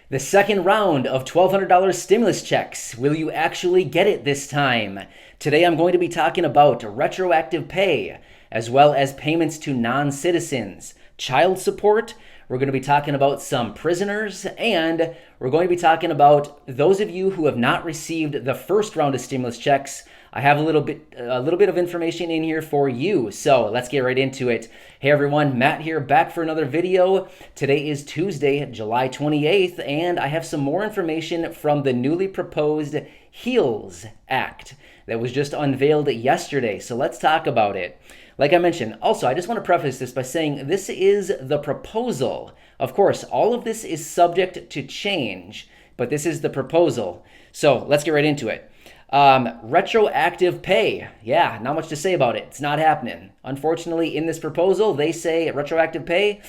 The second round of $1,200 stimulus checks. Will you actually get it this time? Today I'm going to be talking about retroactive pay, as well as payments to non-citizens, child support. We're going to be talking about some prisoners, and we're going to be talking about those of you who have not received the first round of stimulus checks. I have a little bit of information in here for you. So let's get right into it. Hey everyone, Matt here, back for another video. Today is Tuesday, July 28th, and I have some more information from the newly proposed HEALS Act that was just unveiled yesterday. So let's talk about it. Like I mentioned, also, I just want to preface this by saying this is the proposal. Of course, all of this is subject to change, but this is the proposal. So let's get right into it. Retroactive pay. Yeah, not much to say about it. It's not happening. Unfortunately, in this proposal, they say retroactive pay,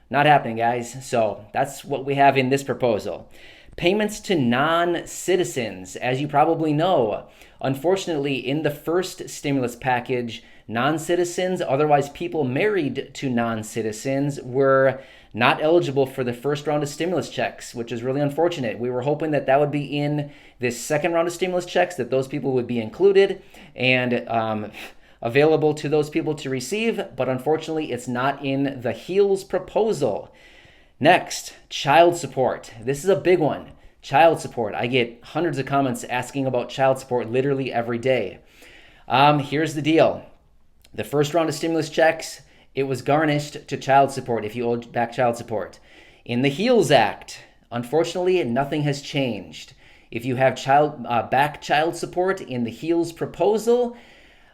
not happening, guys. So that's what we have in this proposal. Payments to non-citizens, as you probably know. Unfortunately, in the first stimulus package, non-citizens, otherwise people married to non-citizens, were not eligible for the first round of stimulus checks, which is really unfortunate. We were hoping that that would be in this second round of stimulus checks, that those people would be included and available to those people to receive, but unfortunately it's not in the HEALS proposal. Next, child support. This is a big one. Child support. I get hundreds of comments asking about child support literally every day. Here's the deal. The first round of stimulus checks, it was garnished to child support if you owed back child support. In the HEALS Act, unfortunately, nothing has changed. If you have back child support in the HEALS proposal,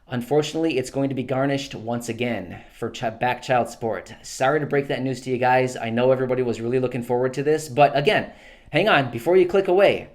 unfortunately, it's going to be garnished once again for back child support. Sorry to break that news to you guys. I know everybody was really looking forward to this, but again, hang on, before you click away.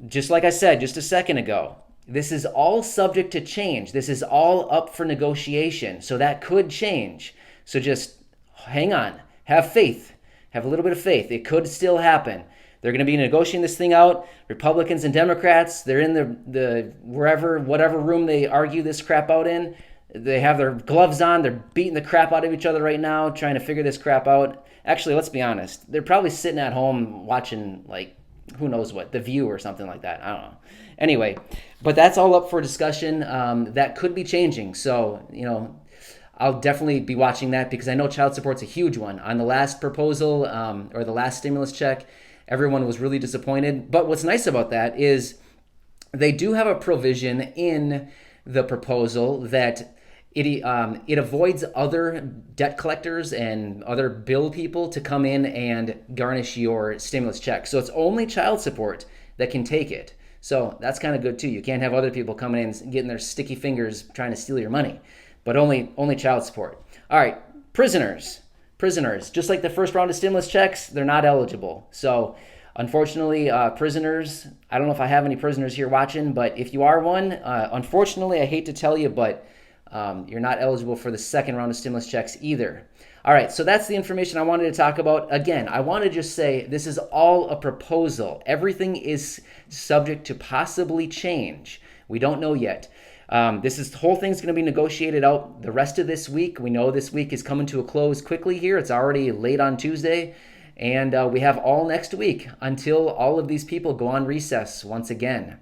Just like I said just a second ago, this is all subject to change. This is all up for negotiation, so that could change. So just hang on, have faith, have a little bit of faith. It could still happen. They're going to be negotiating this thing out. Republicans and Democrats, they're in the whatever room they argue this crap out in. They have their gloves on. They're beating the crap out of each other right now, trying to figure this crap out. Actually, let's be honest. They're probably sitting at home watching, like, who knows what, The View or something like that. I don't know. Anyway, but that's all up for discussion. That could be changing. So, I'll definitely be watching that because I know child support's a huge one. On the last proposal or the last stimulus check, everyone was really disappointed. But what's nice about that is they do have a provision in the proposal that it avoids other debt collectors and other bill people to come in and garnish your stimulus check. So it's only child support that can take it. So that's kind of good too. You can't have other people coming in and getting their sticky fingers trying to steal your money, but only child support. All right, prisoners, just like the first round of stimulus checks, they're not eligible. So unfortunately, prisoners, I don't know if I have any prisoners here watching, but if you are one, unfortunately, I hate to tell you, but you're not eligible for the second round of stimulus checks either. All right, so that's the information I wanted to talk about. Again, I want to just say this is all a proposal. Everything is subject to possibly change. We don't know yet. The whole thing's going to be negotiated out the rest of this week. We know this week is coming to a close quickly here. It's already late on Tuesday, and we have all next week until all of these people go on recess once again.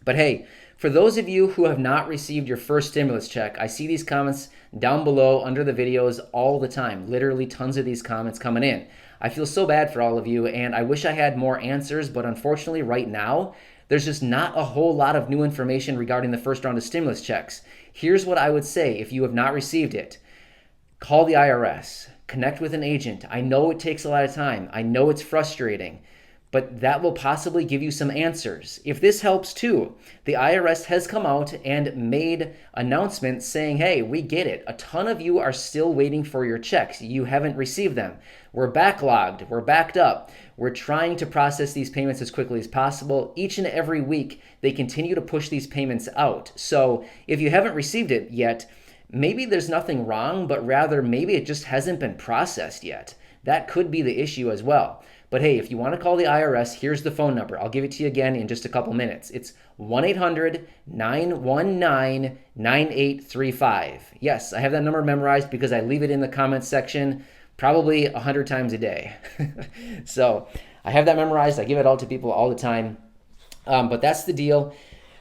But hey, for those of you who have not received your first stimulus check, I see these comments down below under the videos all the time. Literally tons of these comments coming in. I feel so bad for all of you, and I wish I had more answers, but unfortunately right now, there's just not a whole lot of new information regarding the first round of stimulus checks. Here's what I would say if you have not received it. Call the IRS. Connect with an agent. I know it takes a lot of time. I know it's frustrating, but that will possibly give you some answers. If this helps too, the IRS has come out and made announcements saying, hey, we get it. A ton of you are still waiting for your checks. You haven't received them. We're backlogged. We're backed up. We're trying to process these payments as quickly as possible. Each and every week, they continue to push these payments out. So if you haven't received it yet, maybe there's nothing wrong, but rather maybe it just hasn't been processed yet. That could be the issue as well. But hey, if you want to call the IRS, here's the phone number. I'll give it to you again in just a couple minutes. It's 1-800-919-9835. Yes, I have that number memorized because I leave it in the comments section probably 100 times a day. So I have that memorized. I give it all to people all the time. But that's the deal.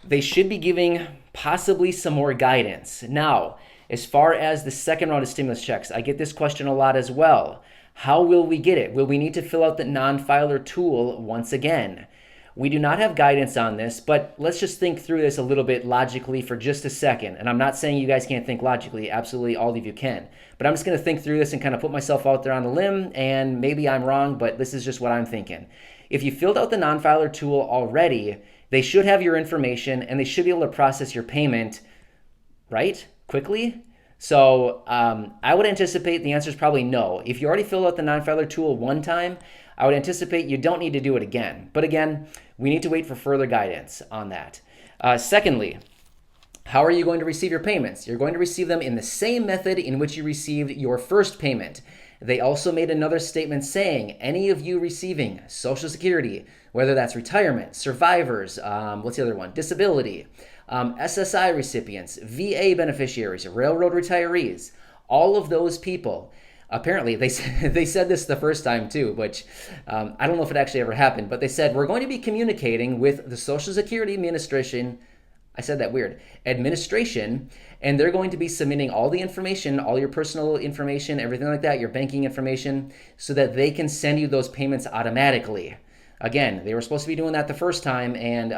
They should be giving possibly some more guidance. Now, as far as the second round of stimulus checks, I get this question a lot as well. How will we get it? Will we need to fill out the non-filer tool once again? We do not have guidance on this, but let's just think through this a little bit logically for just a second. And I'm not saying you guys can't think logically. Absolutely, all of you can. But I'm just going to think through this and kind of put myself out there on a limb, and maybe I'm wrong, but this is just what I'm thinking. If you filled out the non-filer tool already, they should have your information, and they should be able to process your payment, right? Quickly. So I would anticipate the answer is probably no. If you already filled out the non-filer tool one time, I would anticipate you don't need to do it again. But again, we need to wait for further guidance on that. Secondly, how are you going to receive your payments? You're going to receive them in the same method in which you received your first payment. They also made another statement saying any of you receiving Social Security, whether that's retirement, survivors, what's the other one? Disability, SSI recipients, VA beneficiaries, railroad retirees, all of those people. Apparently, they said this the first time too, which I don't know if it actually ever happened, but they said, we're going to be communicating with the Social Security Administration. I said that weird. Administration, and they're going to be submitting all the information, all your personal information, everything like that, your banking information, so that they can send you those payments automatically. Again, they were supposed to be doing that the first time, and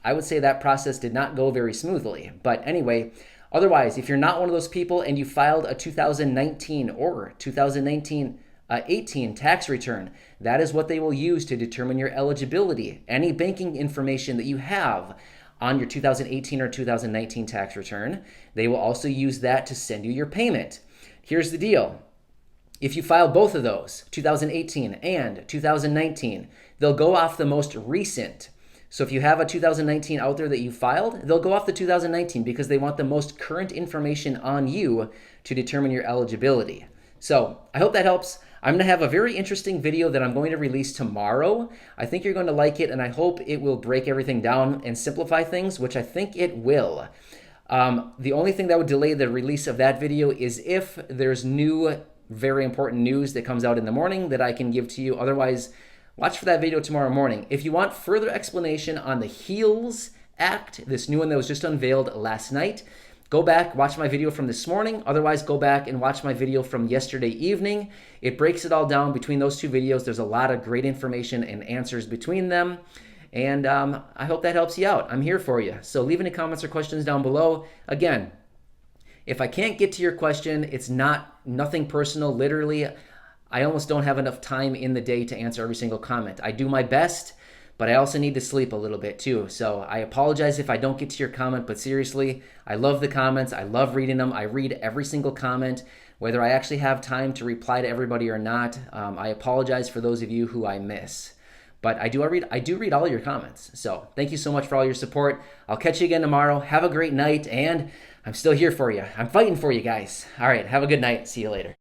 I would say that process did not go very smoothly. But anyway, otherwise, if you're not one of those people and you filed a 2019 or 2018 tax return, that is what they will use to determine your eligibility. Any banking information that you have on your 2018 or 2019 tax return, they will also use that to send you your payment. Here's the deal. If you file both of those, 2018 and 2019, they'll go off the most recent. So if you have a 2019 out there that you filed, they'll go off the 2019 because they want the most current information on you to determine your eligibility. So I hope that helps. I'm going to have a very interesting video that I'm going to release tomorrow. I think you're going to like it, and I hope it will break everything down and simplify things, which I think it will. The only thing that would delay the release of that video is if there's new, very important news that comes out in the morning that I can give to you. Otherwise, watch for that video tomorrow morning. If you want further explanation on the HEALS Act, this new one that was just unveiled last night, go back, watch my video from this morning. Otherwise, go back and watch my video from yesterday evening. It breaks it all down between those two videos. There's a lot of great information and answers between them. And I hope that helps you out. I'm here for you. So leave any comments or questions down below. Again, if I can't get to your question, it's nothing personal. Literally, I almost don't have enough time in the day to answer every single comment. I do my best, but I also need to sleep a little bit too. So I apologize if I don't get to your comment, but seriously, I love the comments. I love reading them. I read every single comment, whether I actually have time to reply to everybody or not. I apologize for those of you who I miss. But I do read all your comments. So thank you so much for all your support. I'll catch you again tomorrow. Have a great night, and I'm still here for you. I'm fighting for you guys. All right, have a good night. See you later.